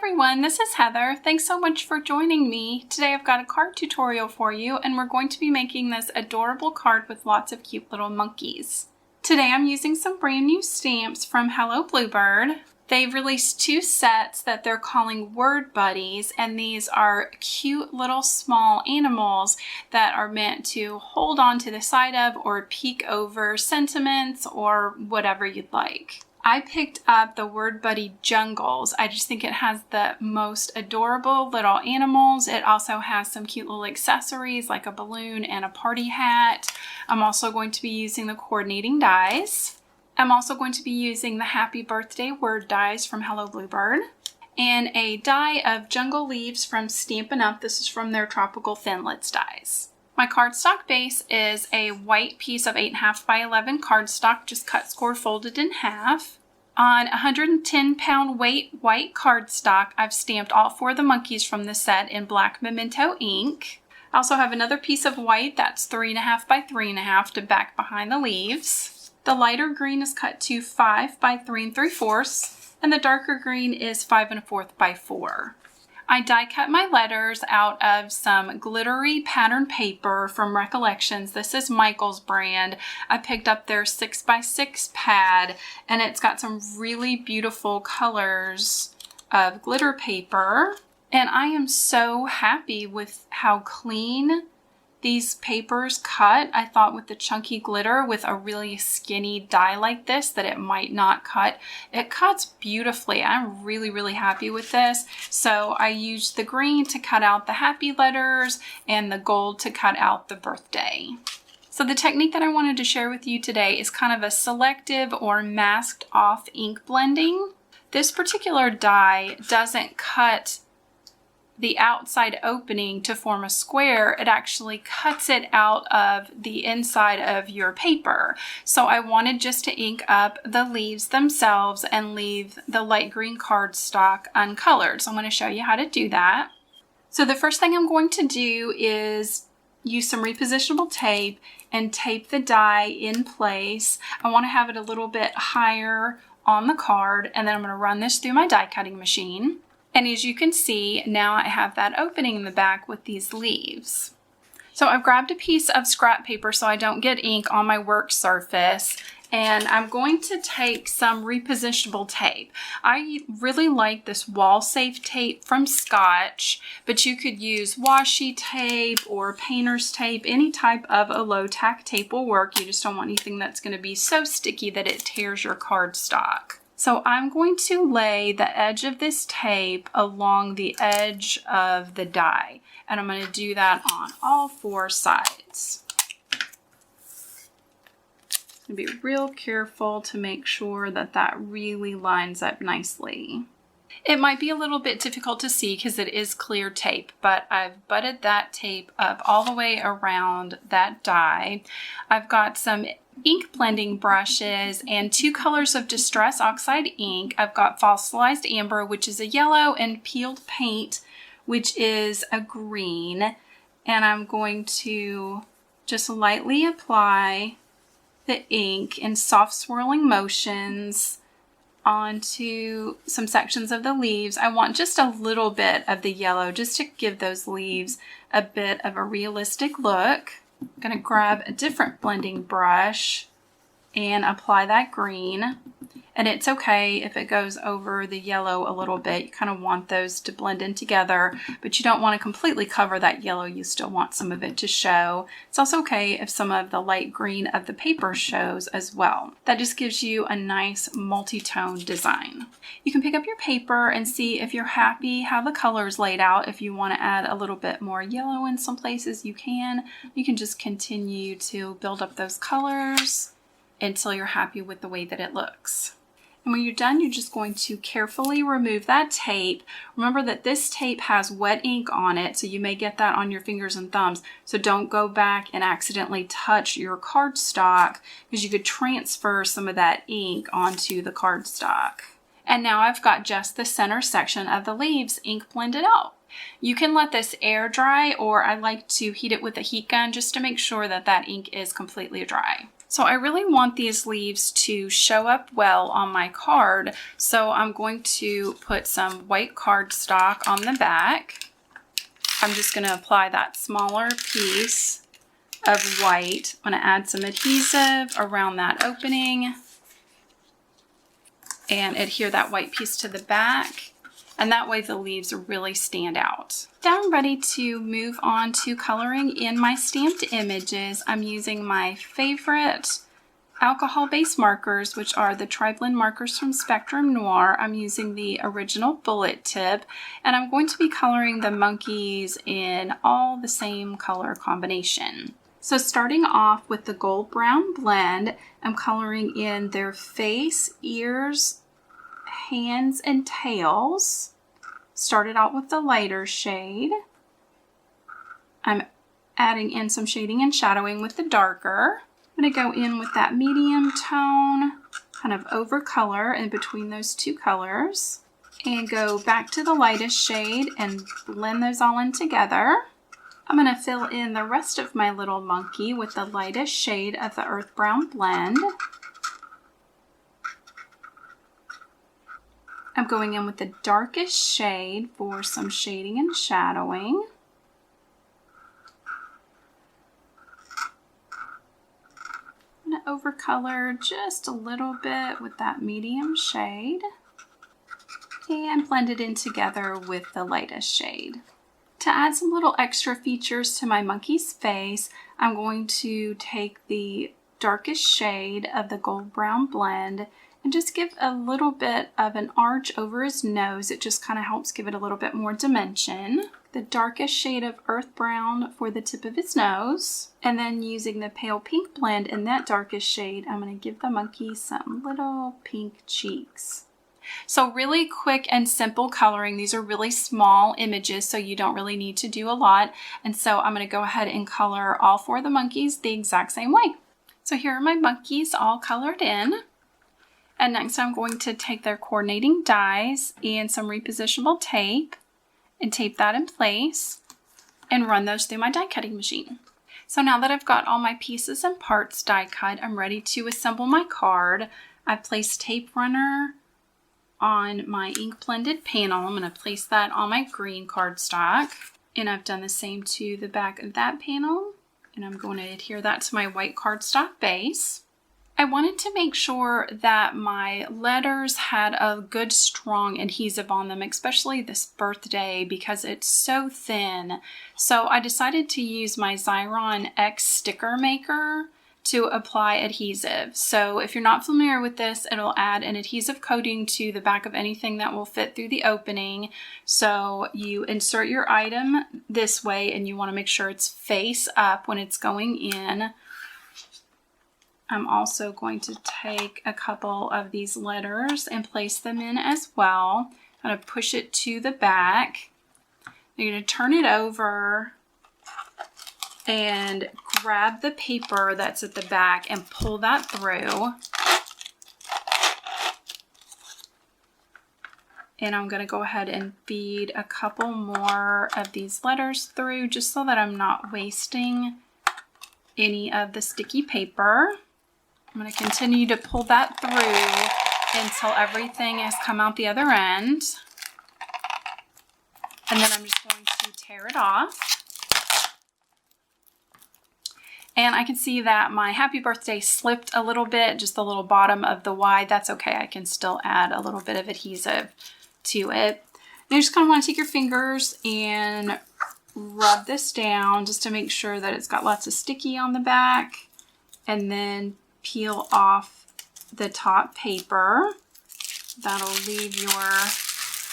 everyone, this is Heather. Thanks so much for joining me. Today I've got a card tutorial for you and we're going to be making this adorable card with lots of cute little monkeys. Today I'm using some brand new stamps from Hello Bluebird. They've released two sets that they're calling Word Buddies, and these are cute little small animals that are meant to hold on to the side of or peek over sentiments or whatever you'd like. I picked up the Word Buddy Jungles. I just think it has the most adorable little animals. It also has some cute little accessories like a balloon and a party hat. I'm also going to be using the coordinating dies. I'm also going to be using the Happy Birthday Word dies from Hello Bluebird and a die of jungle leaves from Stampin' Up. This is from their Tropical Thinlits dies. My cardstock base is a white piece of 8.5 by 11 cardstock, just cut, score, folded in half. On 110-pound weight white cardstock, I've stamped all four of the monkeys from the set in black memento ink. I also have another piece of white that's 3.5 by 3.5 to back behind the leaves. The lighter green is cut to 5 by 3 3/4, and the darker green is 5 1/4 by 4. I die cut my letters out of some glittery pattern paper from Recollections. This is Michael's brand. I picked up their 6x6 pad, and it's got some really beautiful colors of glitter paper. And I am so happy with how clean these papers cut. I thought with the chunky glitter with a really skinny die like this that it might not cut. It cuts beautifully. I'm really happy with this. So I used the green to cut out the happy letters and the gold to cut out the birthday. So the technique that I wanted to share with you today is kind of a selective or masked off ink blending. This particular die doesn't cut the outside opening to form a square. It actually cuts it out of the inside of your paper. So I wanted just to ink up the leaves themselves and leave the light green cardstock uncolored. So I'm going to show you how to do that. So the first thing I'm going to do is use some repositionable tape and tape the die in place. I want to have it a little bit higher on the card, and then I'm going to run this through my die cutting machine. And as you can see, now I have that opening in the back with these leaves. So I've grabbed a piece of scrap paper so I don't get ink on my work surface, and I'm going to take some repositionable tape. I really like this wall safe tape from Scotch, but you could use washi tape or painter's tape. Any type of a low tack tape will work. You just don't want anything that's going to be so sticky that it tears your cardstock. So I'm going to lay the edge of this tape along the edge of the die, and I'm going to do that on all four sides. Be real careful to make sure that that really lines up nicely. It might be a little bit difficult to see because it is clear tape, but I've butted that tape up all the way around that die. I've got some ink blending brushes and two colors of Distress Oxide ink. I've got Fossilized Amber, which is a yellow, and Peeled Paint, which is a green. And I'm going to just lightly apply the ink in soft swirling motions onto some sections of the leaves. I want just a little bit of the yellow just to give those leaves a bit of a realistic look. I'm going to grab a different blending brush and apply that green. And it's okay if it goes over the yellow a little bit. You kind of want those to blend in together, but you don't want to completely cover that yellow. You still want some of it to show. It's also okay if some of the light green of the paper shows as well. That just gives you a nice multi-tone design. You can pick up your paper and see if you're happy how the color is laid out. If you want to add a little bit more yellow in some places, you can. You can just continue to build up those colors until you're happy with the way that it looks. And when you're done, you're just going to carefully remove that tape. Remember that this tape has wet ink on it, so you may get that on your fingers and thumbs. So don't go back and accidentally touch your cardstock, because you could transfer some of that ink onto the cardstock. And now I've got just the center section of the leaves ink blended out. You can let this air dry, or I like to heat it with a heat gun just to make sure that that ink is completely dry. So I really want these leaves to show up well on my card, so I'm going to put some white cardstock on the back. I'm just going to apply that smaller piece of white. I'm going to add some adhesive around that opening and adhere that white piece to the back, and that way the leaves really stand out. Now I'm ready to move on to coloring in my stamped images. I'm using my favorite alcohol-based markers, which are the tri-blend markers from Spectrum Noir. I'm using the original bullet tip, and I'm going to be coloring the monkeys in all the same color combination. So starting off with the gold brown blend, I'm coloring in their face, ears, hands, and tails. Started out with the lighter shade. I'm adding in some shading and shadowing with the darker. I'm going to go in with that medium tone, kind of over color in between those two colors, and go back to the lightest shade and blend those all in together. I'm going to fill in the rest of my little monkey with the lightest shade of the earth brown blend. I'm going in with the darkest shade for some shading and shadowing. I'm going to overcolor just a little bit with that medium shade and blend it in together with the lightest shade. To add some little extra features to my monkey's face, I'm going to take the darkest shade of the gold brown blend and just give a little bit of an arch over his nose. It just kind of helps give it a little bit more dimension. The darkest shade of earth brown for the tip of his nose. And then using the pale pink blend in that darkest shade, I'm going to give the monkey some little pink cheeks. So really quick and simple coloring. These are really small images, so you don't really need to do a lot. And so I'm going to go ahead and color all four of the monkeys the exact same way. So here are my monkeys all colored in. And next I'm going to take their coordinating dies and some repositionable tape and tape that in place and run those through my die cutting machine. So now that I've got all my pieces and parts die cut, I'm ready to assemble my card. I've placed tape runner on my ink blended panel. I'm going to place that on my green cardstock, and I've done the same to the back of that panel, and I'm going to adhere that to my white cardstock base. I wanted to make sure that my letters had a good strong adhesive on them, especially this birthday, because it's so thin. So I decided to use my Xyron X sticker maker to apply adhesive. So if you're not familiar with this, it'll add an adhesive coating to the back of anything that will fit through the opening. So you insert your item this way, and you want to make sure it's face up when it's going in. I'm also going to take a couple of these letters and place them in as well. I'm going to push it to the back. You're going to turn it over and grab the paper that's at the back and pull that through. And I'm going to go ahead and feed a couple more of these letters through, just so that I'm not wasting any of the sticky paper. I'm going to continue to pull that through until everything has come out the other end. And then I'm just going to tear it off. And I can see that my happy birthday slipped a little bit, just the little bottom of the Y. That's okay. I can still add a little bit of adhesive to it. And you just kind of want to take your fingers and rub this down just to make sure that it's got lots of sticky on the back. And then peel off the top paper. That'll leave your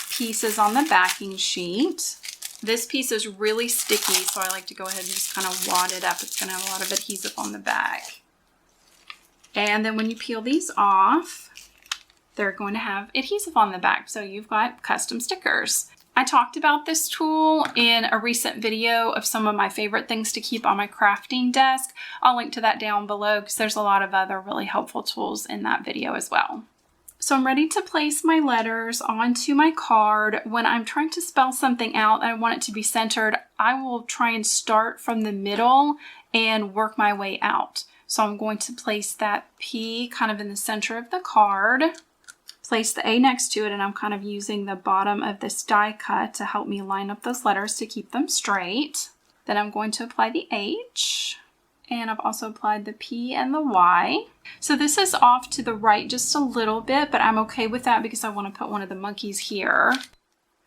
pieces on the backing sheet. This piece is really sticky, so I like to go ahead and just kind of wad it up. It's going to have a lot of adhesive on the back. And then when you peel these off, they're going to have adhesive on the back, so you've got custom stickers. I talked about this tool in a recent video of some of my favorite things to keep on my crafting desk. I'll link to that down below because there's a lot of other really helpful tools in that video as well. So I'm ready to place my letters onto my card. When I'm trying to spell something out and I want it to be centered, I will try and start from the middle and work my way out. So I'm going to place that P kind of in the center of the card, place the A next to it, and I'm kind of using the bottom of this die cut to help me line up those letters to keep them straight. Then I'm going to apply the H, and I've also applied the P and the Y. So this is off to the right just a little bit, but I'm okay with that because I want to put one of the monkeys here.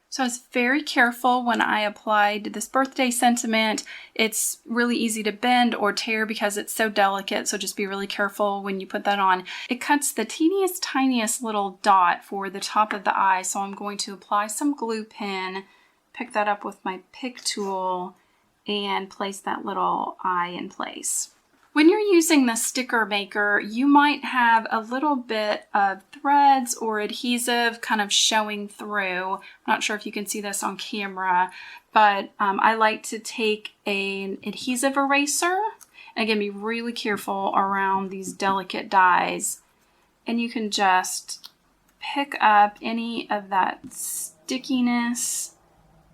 So I was very careful when I applied this birthday sentiment. It's really easy to bend or tear because it's so delicate, so just be really careful when you put that on. It cuts the teeniest, tiniest little dot for the top of the eye, so I'm going to apply some glue pen, pick that up with my pick tool, and place that little eye in place. When you're using the sticker maker, you might have a little bit of threads or adhesive kind of showing through. I'm not sure if you can see this on camera, but I like to take an adhesive eraser. And again, be really careful around these delicate dies. And you can just pick up any of that stickiness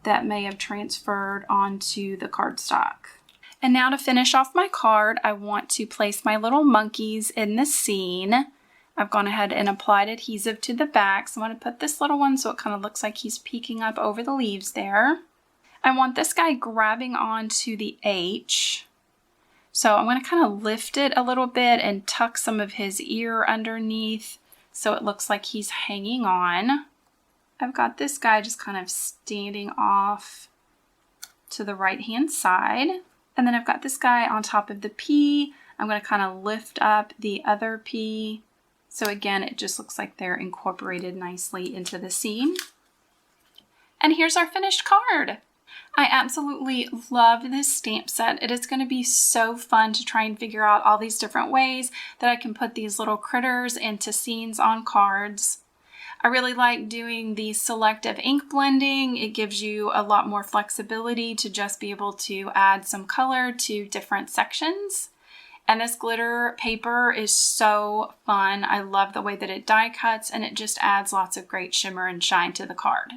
that may have transferred onto the cardstock. And now to finish off my card, I want to place my little monkeys in the scene. I've gone ahead and applied adhesive to the back. So I'm going to put this little one so it kind of looks like he's peeking up over the leaves there. I want this guy grabbing onto the H. So I'm going to kind of lift it a little bit and tuck some of his ear underneath so it looks like he's hanging on. I've got this guy just kind of standing off to the right-hand side. And then I've got this guy on top of the P. I'm going to kind of lift up the other P. So again, it just looks like they're incorporated nicely into the scene. And here's our finished card. I absolutely love this stamp set. It is going to be so fun to try and figure out all these different ways that I can put these little critters into scenes on cards. I really like doing the selective ink blending. It gives you a lot more flexibility to just be able to add some color to different sections. And this glitter paper is so fun. I love the way that it die cuts, and it just adds lots of great shimmer and shine to the card.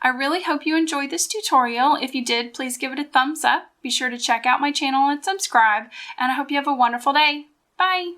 I really hope you enjoyed this tutorial. If you did, please give it a thumbs up. Be sure to check out my channel and subscribe, and I hope you have a wonderful day. Bye!